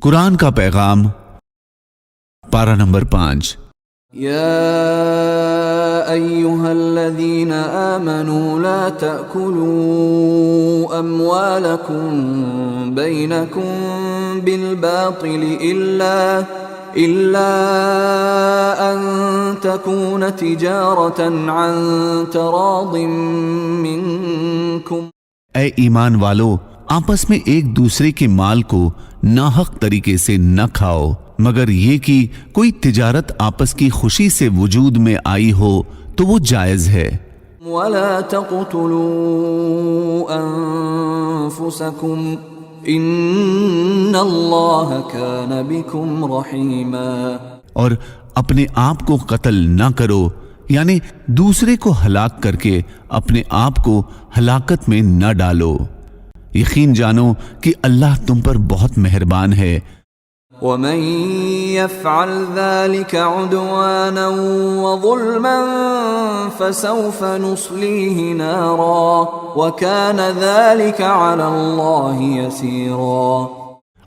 قرآن کا پیغام، پارہ نمبر 5۔ يا أيها الذين آمنوا لا تأكلوا أموالكم بينكم بالباطل إلا أن تكون تجارة عن تراض منكم۔ اے ایمان والو، آپس میں ایک دوسرے کے مال کو ناحق طریقے سے نہ کھاؤ، مگر یہ کہ کوئی تجارت آپس کی خوشی سے وجود میں آئی ہو تو وہ جائز ہے۔ ولا تقتلوا انفسكم ان اللہ کان بكم رحیما۔ اور اپنے آپ کو قتل نہ کرو، یعنی دوسرے کو ہلاک کر کے اپنے آپ کو ہلاکت میں نہ ڈالو، یقین جانو کہ اللہ تم پر بہت مہربان ہے۔ ومن يفعل ذلك عدوانا وظلما فسوف نصليه نارا وكان ذلك على الله يسيرا۔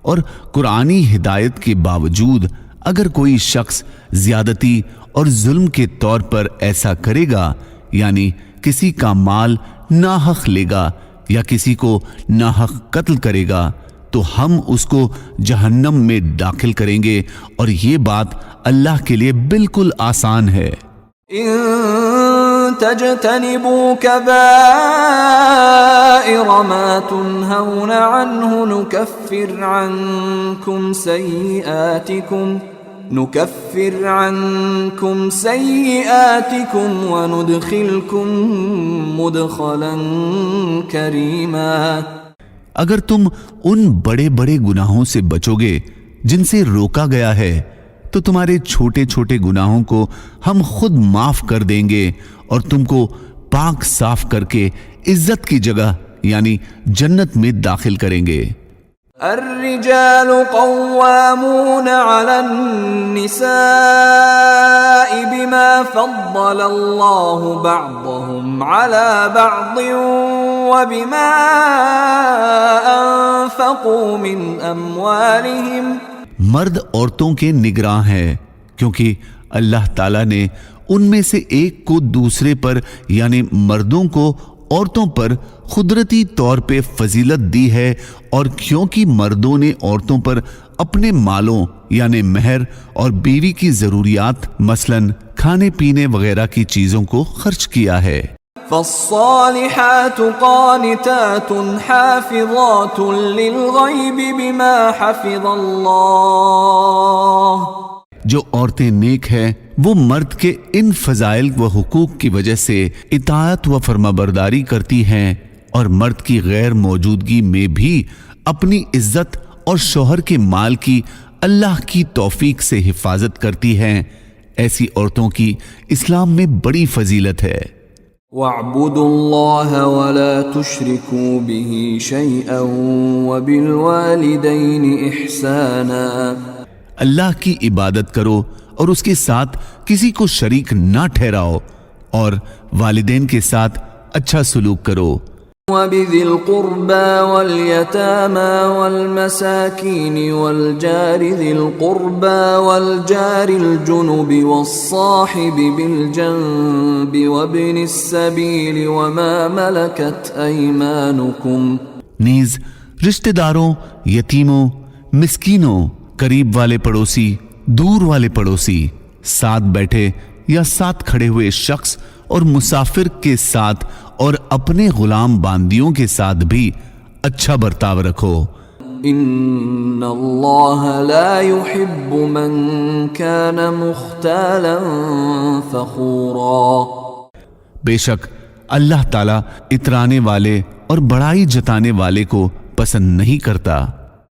اور قرآنی ہدایت کے باوجود اگر کوئی شخص زیادتی اور ظلم کے طور پر ایسا کرے گا، یعنی کسی کا مال ناحق لے گا یا کسی کو ناحق قتل کرے گا، تو ہم اس کو جہنم میں داخل کریں گے، اور یہ بات اللہ کے لیے بالکل آسان ہے۔ ان تجتنبوا كبائر ما تنهون عنه نكفر عنكم سيئاتكم وندخلكم مدخلا كريما۔ اگر تم ان بڑے بڑے گناہوں سے بچو گے جن سے روکا گیا ہے تو تمہارے چھوٹے چھوٹے گناہوں کو ہم خود معاف کر دیں گے، اور تم کو پاک صاف کر کے عزت کی جگہ یعنی جنت میں داخل کریں گے۔ الرجال قوامون على النساء بما فضل الله بعضهم على بعض وبما انفقوا من اموالهم۔ مرد عورتوں کے نگراں ہیں، کیونکہ اللہ تعالیٰ نے ان میں سے ایک کو دوسرے پر یعنی مردوں کو عورتوں پر قدرتی طور پہ فضیلت دی ہے، اور کیونکہ مردوں نے عورتوں پر اپنے مالوں یعنی مہر اور بیوی کی ضروریات مثلا کھانے پینے وغیرہ کی چیزوں کو خرچ کیا ہے۔ فالصالحات قانتات حافظات للغیب بما حفظ اللہ۔ جو عورتیں نیک ہیں وہ مرد کے ان فضائل و حقوق کی وجہ سے اطاعت و فرمانبرداری کرتی ہیں، اور مرد کی غیر موجودگی میں بھی اپنی عزت اور شوہر کے مال کی اللہ کی توفیق سے حفاظت کرتی ہیں۔ ایسی عورتوں کی اسلام میں بڑی فضیلت ہے۔ وَاعْبُدُوا اللَّهَ وَلَا تُشْرِكُوا بِهِ شَيْئًا وَبِالْوَالِدَيْنِ إِحْسَانًا۔ اللہ کی عبادت کرو اور اس کے ساتھ کسی کو شریک نہ ٹھہراؤ، اور والدین کے ساتھ اچھا سلوک کرو۔ وَبِذِي الْقُرْبَى وَالْيَتَامَى وَالْمَسَاكِينِ وَالْجَارِ ذِي الْقُرْبَى وَالْجَارِ الْجُنُبِ وَالصَّاحِبِ بِالْجَنبِ وَابْنِ السَّبِيلِ وَمَا مَلَكَتْ أَيْمَانُكُمْ۔ نیز رشتہ داروں، یتیموں، مسکینوں، قریب والے پڑوسی، دور والے پڑوسی، ساتھ بیٹھے یا ساتھ کھڑے ہوئے شخص اور مسافر کے ساتھ اور اپنے غلام باندیوں کے ساتھ بھی اچھا برتاؤ رکھو۔ ان اللہ لا يحب من كان مختالا فخورا۔ بے شک اللہ تعالیٰ اترانے والے اور بڑائی جتانے والے کو پسند نہیں کرتا۔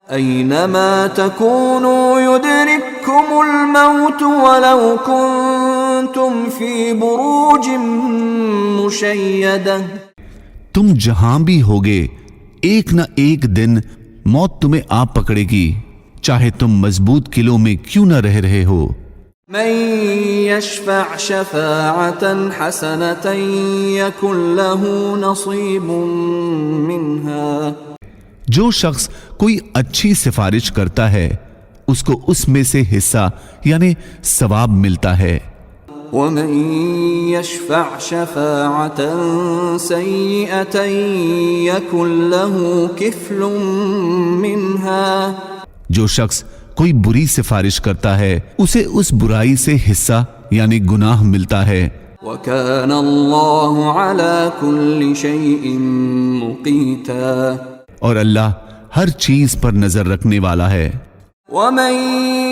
اینما تکونوا یدرککم الموت ولو کنتم فی بروج مشیدہ۔ تم جہاں بھی ہوگے ایک نہ ایک دن موت تمہیں آ پکڑے گی، چاہے تم مضبوط قلعوں میں کیوں نہ رہ رہے ہو۔ من یشفع شفاعة حسنة یکن له نصیب منها۔ جو شخص کوئی اچھی سفارش کرتا ہے اس کو اس میں سے حصہ یعنی ثواب ملتا ہے۔ ومن يشفع شفاعة سيئة يكن له كفل منها، جو شخص کوئی بری سفارش کرتا ہے اسے اس برائی سے حصہ یعنی گناہ ملتا ہے۔ وكان الله على كل شيء مقيتا، اور اللہ ہر چیز پر نظر رکھنے والا ہے۔ ومن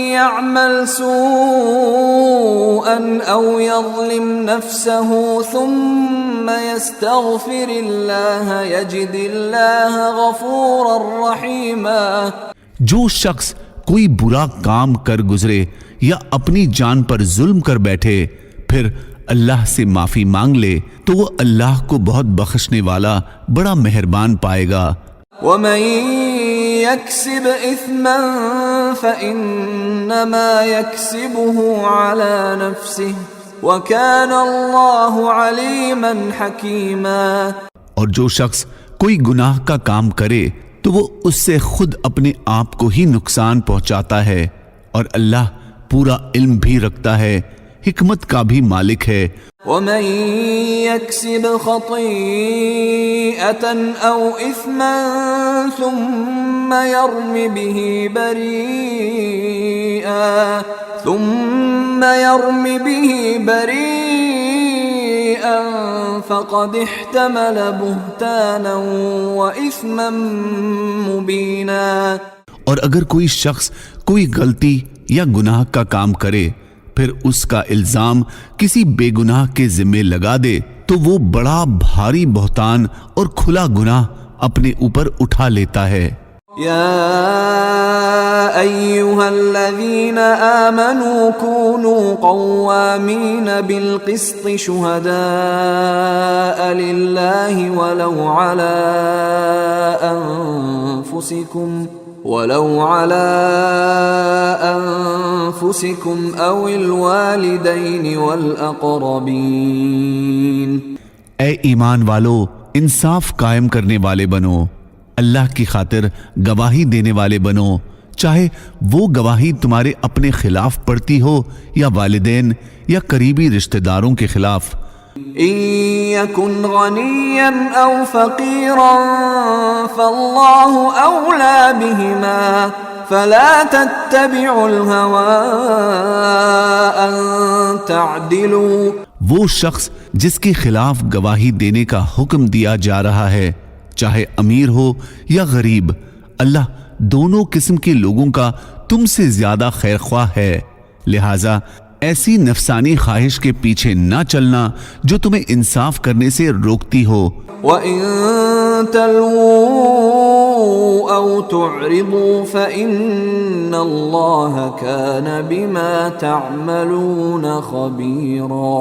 يعمل سوءا او يظلم نفسه ثم يستغفر الله يجد الله غفورا رحيما، جو شخص کوئی برا کام کر گزرے یا اپنی جان پر ظلم کر بیٹھے پھر اللہ سے معافی مانگ لے تو وہ اللہ کو بہت بخشنے والا بڑا مہربان پائے گا۔ ومن يكسب اثما فانما يكسبه على نفسه وكان الله عليما حكيما، اور جو شخص کوئی گناہ کا کام کرے تو وہ اس سے خود اپنے آپ کو ہی نقصان پہنچاتا ہے، اور اللہ پورا علم بھی رکھتا ہے، حکمت کا بھی مالک ہے۔ ومن يكسب خطيئة او اثما ثم يرم به بريئا فقد احتمل بهتانا واثما مبينا، اور اگر کوئی شخص کوئی غلطی یا گناہ کا کام کرے پھر اس کا الزام کسی بے گناہ کے ذمے لگا دے تو وہ بڑا بھاری بہتان اور کھلا گناہ اپنے اوپر اٹھا لیتا ہے۔ يا أيها الذين آمنوا كونوا قوامين بالقسط شهداء لله ولو على أنفسكم أو الوالدين والأقربين، اے ایمان والو انصاف قائم کرنے والے بنو، اللہ کی خاطر گواہی دینے والے بنو، چاہے وہ گواہی تمہارے اپنے خلاف پڑتی ہو یا والدین یا قریبی رشتہ داروں کے خلاف۔ إن يكن غنيا أو فقيرا فالله أولى بهما فلا تتبعوا الهوى أن تعدلوا، وہ شخص جس کے خلاف گواہی دینے کا حکم دیا جا رہا ہے چاہے امیر ہو یا غریب، اللہ دونوں قسم کے لوگوں کا تم سے زیادہ خیر خواہ ہے، لہذا ایسی نفسانی خواہش کے پیچھے نہ چلنا جو تمہیں انصاف کرنے سے روکتی ہو۔ وَإِن تَلْوُوا أَوْ تُعْرِضُوا فَإِنَّ اللَّهَ كَانَ بِمَا تَعْمَلُونَ خَبِيرًا،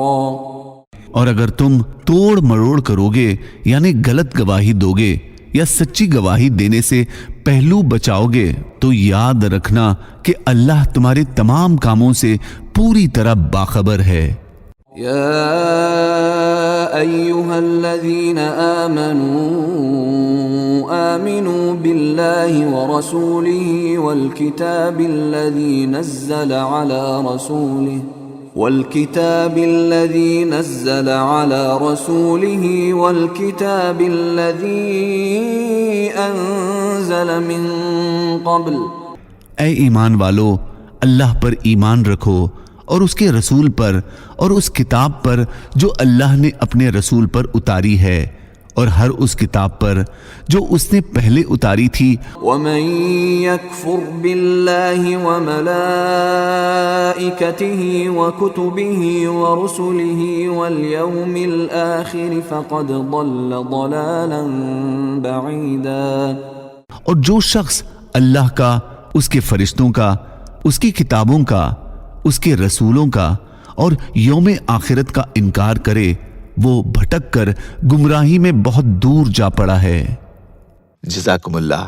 اور اگر تم توڑ مروڑ کرو گے یعنی غلط گواہی دو گے یا سچی گواہی دینے سے پہلو بچاؤ گے تو یاد رکھنا کہ اللہ تمہارے تمام کاموں سے پوری طرح باخبر ہے۔ یا ایہا الذین آمنوا باللہ ورسولہ والکتاب الذی نزل على رسوله والكتاب الذي أنزل من قبل، اے ایمان والو اللہ پر ایمان رکھو اور اس کے رسول پر اور اس کتاب پر جو اللہ نے اپنے رسول پر اتاری ہے اور ہر اس کتاب پر جو اس نے پہلے اتاری تھی۔ وَمَن يَكْفُرْ بِاللَّهِ وَمَلَائِكَتِهِ وَكُتُبِهِ وَرُسُلِهِ وَالْيَوْمِ الْآخِرِ فَقَدْ ضَلَّ ضَلَالًا بَعِيدًا، اور جو شخص اللہ کا، اس کے فرشتوں کا، اس کی کتابوں کا، اس کے رسولوں کا اور یوم آخرت کا انکار کرے وہ بھٹک کر گمراہی میں بہت دور جا پڑا ہے۔ جزاکم اللہ۔